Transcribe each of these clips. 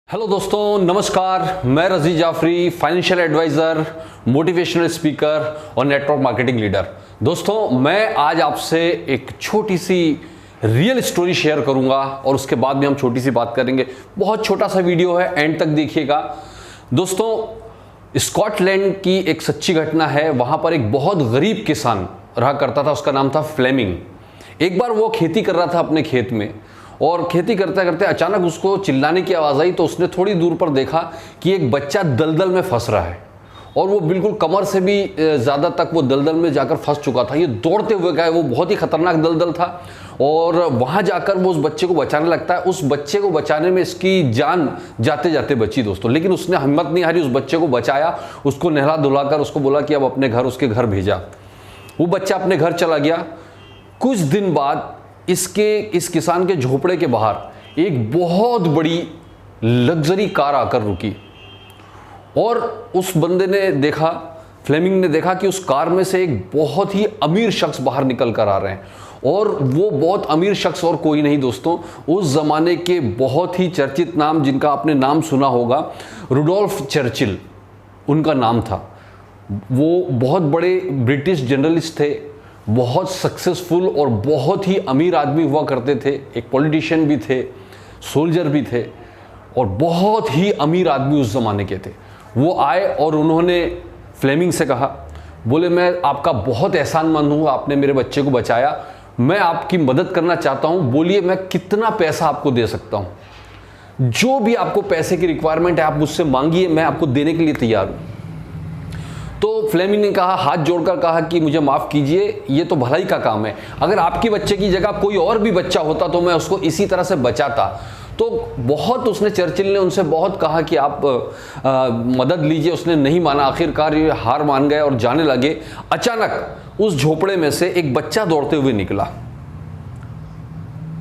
Hello दोस्तों, नमस्कार। मैं Razi Jafri, financial adviser, motivational speaker और नेटवर्क मार्केटिंग लीडर। दोस्तों, मैं आज आपसे एक छोटी सी रियल स्टोरी शेयर करूंगा और उसके बाद में हम छोटी सी बात करेंगे। बहुत छोटा सा वीडियो है, एंड तक देखिएगा। दोस्तों, स्कॉटलैंड की एक सच्ची घटना है। वहाँ पर एक बहुत गरीब किसान रहा करता था, उसका नाम था फ्लेमिंग। एक बार वो खेती कर रहा था अपने खेत में, और खेती करते करते अचानक उसको चिल्लाने की आवाज़ आई। तो उसने थोड़ी दूर पर देखा कि एक बच्चा दलदल में फंस रहा है, और वो बिल्कुल कमर से भी ज़्यादा तक वो दलदल में जाकर फंस चुका था। ये दौड़ते हुए गया, वो बहुत ही खतरनाक दलदल था, और वहाँ जाकर वो उस बच्चे को बचाने लगता है। उस बच्चे को बचाने में इसकी जान जाते जाते बची दोस्तों, लेकिन उसने हिम्मत नहीं हारी, उस बच्चे को बचाया, उसको नहला धुलाकर उसको बोला कि अब अपने घर, उसके घर भेजा। वो बच्चा अपने घर चला गया। कुछ दिन बाद इस किसान के झोपड़े के बाहर एक बहुत बड़ी लग्जरी कार आकर रुकी, और उस बंदे ने देखा, फ्लेमिंग ने देखा कि उस कार में से एक बहुत ही अमीर शख्स बाहर निकल कर आ रहे हैं। और वो बहुत अमीर शख्स और कोई नहीं दोस्तों, उस जमाने के बहुत ही चर्चित नाम, जिनका आपने नाम सुना होगा, रुडोल्फ चर्चिल उनका नाम था। वो बहुत बड़े ब्रिटिश जर्नलिस्ट थे, बहुत सक्सेसफुल और बहुत ही अमीर आदमी हुआ करते थे। एक पॉलिटिशियन भी थे, सोल्जर भी थे, और बहुत ही अमीर आदमी उस ज़माने के थे। वो आए और उन्होंने फ्लेमिंग से कहा, बोले, मैं आपका बहुत एहसानमंद हूँ, आपने मेरे बच्चे को बचाया, मैं आपकी मदद करना चाहता हूँ, बोलिए मैं कितना पैसा आपको दे सकता हूँ। जो भी आपको पैसे की रिक्वायरमेंट है आप मुझसे मांगिए, मैं आपको देने के लिए तैयार हूँ। तो फ्लेमिंग ने कहा, हाथ जोड़कर कहा कि मुझे माफ़ कीजिए, ये तो भलाई का काम है। अगर आपकी बच्चे की जगह कोई और भी बच्चा होता तो मैं उसको इसी तरह से बचाता। तो बहुत उसने, चर्चिल ने उनसे बहुत कहा कि आप मदद लीजिए। उसने नहीं माना, आखिरकार ये हार मान गए और जाने लगे। अचानक उस झोपड़े में से एक बच्चा दौड़ते हुए निकला।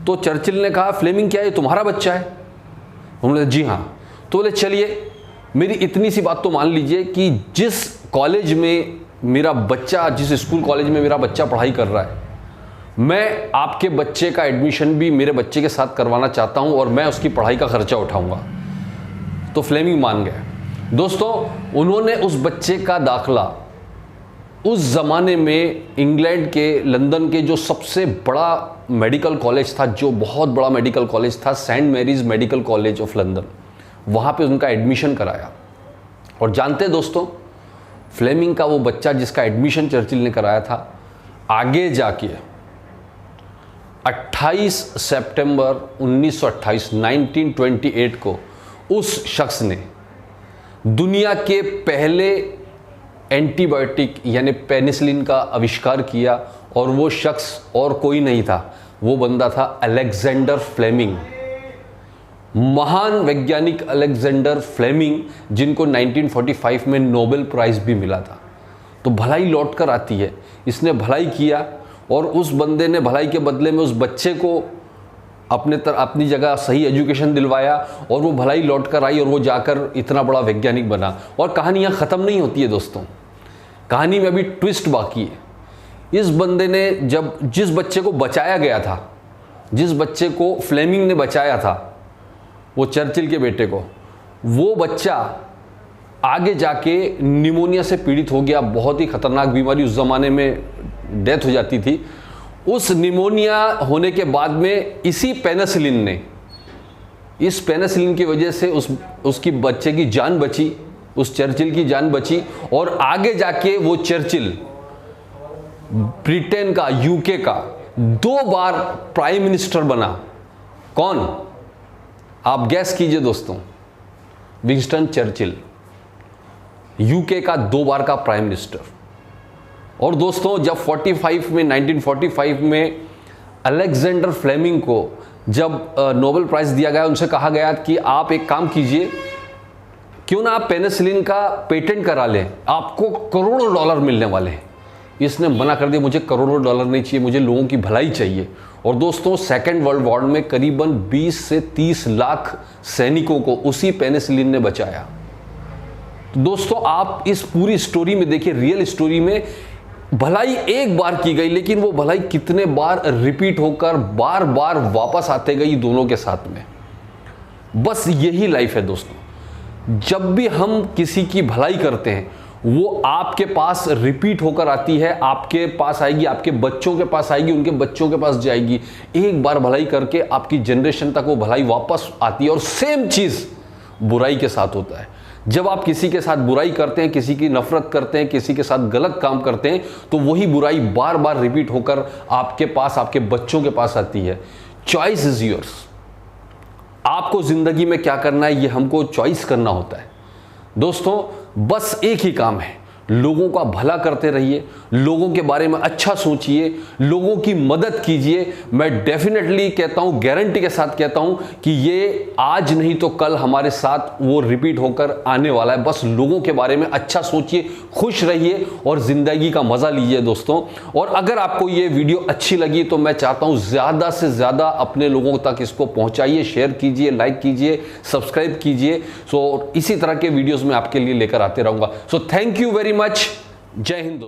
तो चर्चिल ने कहा, फ्लेमिंग, क्या ये तुम्हारा बच्चा है? उन्होंने, जी हाँ। तो बोले, चलिए, मेरी इतनी सी बात तो मान लीजिए कि जिस कॉलेज में मेरा बच्चा, जिस स्कूल कॉलेज में मेरा बच्चा पढ़ाई कर रहा है, मैं आपके बच्चे का एडमिशन भी मेरे बच्चे के साथ करवाना चाहता हूं, और मैं उसकी पढ़ाई का खर्चा उठाऊंगा। तो फ्लेमिंग मान गए दोस्तों। उन्होंने उस बच्चे का दाखला उस ज़माने में इंग्लैंड के लंदन के जो सबसे बड़ा मेडिकल कॉलेज था, जो बहुत बड़ा मेडिकल कॉलेज था, saint Mary's medical college of London, वहाँ पे उनका एडमिशन कराया। और जानते दोस्तों, फ्लेमिंग का वो बच्चा जिसका एडमिशन चर्चिल ने कराया था, आगे जाके 28 सितंबर 1928 को उस शख्स ने दुनिया के पहले एंटीबायोटिक यानी पेनिसिलिन का आविष्कार किया। और वो शख्स और कोई नहीं था, वो बंदा था अलेक्जेंडर फ्लेमिंग, महान वैज्ञानिक अलेक्जेंडर फ्लेमिंग, जिनको 1945 में नोबेल प्राइज़ भी मिला था। तो भलाई लौट कर आती है। इसने भलाई किया, और उस बंदे ने भलाई के बदले में उस बच्चे को अपनी जगह सही एजुकेशन दिलवाया, और वो भलाई लौट कर आई, और वो जाकर इतना बड़ा वैज्ञानिक बना। और कहानी यहाँ ख़त्म नहीं होती है दोस्तों, कहानी में अभी ट्विस्ट बाकी है। इस बंदे ने, जब जिस बच्चे को बचाया गया था, जिस बच्चे को फ्लेमिंग ने बचाया था, वो चर्चिल के बेटे को, वो बच्चा आगे जाके निमोनिया से पीड़ित हो गया। बहुत ही खतरनाक बीमारी, उस ज़माने में डेथ हो जाती थी। उस निमोनिया होने के बाद में इस पेनिसिलिन की वजह से उसकी बच्चे की जान बची, उस चर्चिल की जान बची। और आगे जाके वो चर्चिल ब्रिटेन का, यूके का 2 बार प्राइम मिनिस्टर बना। कौन? आप गैस कीजिए दोस्तों, विंस्टन चर्चिल, यूके का 2 बार का प्राइम मिनिस्टर। और दोस्तों, जब 1945 में अलेक्जेंडर फ्लेमिंग को जब नोबेल प्राइज़ दिया गया, उनसे कहा गया कि आप एक काम कीजिए, क्यों ना आप पेनिसिलिन का पेटेंट करा लें, आपको करोड़ों डॉलर मिलने वाले हैं। इसने मना कर दिया, मुझे करोड़ों डॉलर नहीं चाहिए, मुझे लोगों की भलाई चाहिए। और दोस्तों, सेकेंड वर्ल्ड वॉर में करीबन 20 से 30 लाख सैनिकों को उसी पेनिसिलिन ने बचाया। तो दोस्तों, आप इस पूरी स्टोरी में देखिए, रियल स्टोरी में भलाई एक बार की गई, लेकिन वो भलाई कितने बार रिपीट होकर बार बार वापस आते गई दोनों के साथ में। बस यही लाइफ है दोस्तों। जब भी हम किसी की भलाई करते हैं वो आपके पास रिपीट होकर आती है, आपके पास आएगी, आपके बच्चों के पास आएगी, उनके बच्चों के पास जाएगी। एक बार भलाई करके आपकी जनरेशन तक वो भलाई वापस आती है। और सेम चीज बुराई के साथ होता है। जब आप किसी के साथ बुराई करते हैं, किसी की नफरत करते हैं, किसी के साथ गलत काम करते हैं, तो वही बुराई बार बार रिपीट होकर आपके पास, आपके बच्चों के पास आती है। Choice is yours. आपको जिंदगी में क्या करना है ये हमको चॉइस करना होता है दोस्तों। बस एक ही काम है, लोगों का भला करते रहिए, लोगों के बारे में अच्छा सोचिए, लोगों की मदद कीजिए। मैं डेफिनेटली कहता हूं, गारंटी के साथ कहता हूं कि ये आज नहीं तो कल हमारे साथ वो रिपीट होकर आने वाला है। बस लोगों के बारे में अच्छा सोचिए, खुश रहिए और जिंदगी का मजा लीजिए दोस्तों। और अगर आपको ये वीडियो अच्छी लगी तो मैं चाहता हूं ज्यादा से ज्यादा अपने लोगों तक इसको पहुंचाइए, शेयर कीजिए, लाइक कीजिए, सब्सक्राइब कीजिए। सो इसी तरह के वीडियोस मैं आपके लिए लेकर आते रहूंगा। So thank you very much. जय हिंद।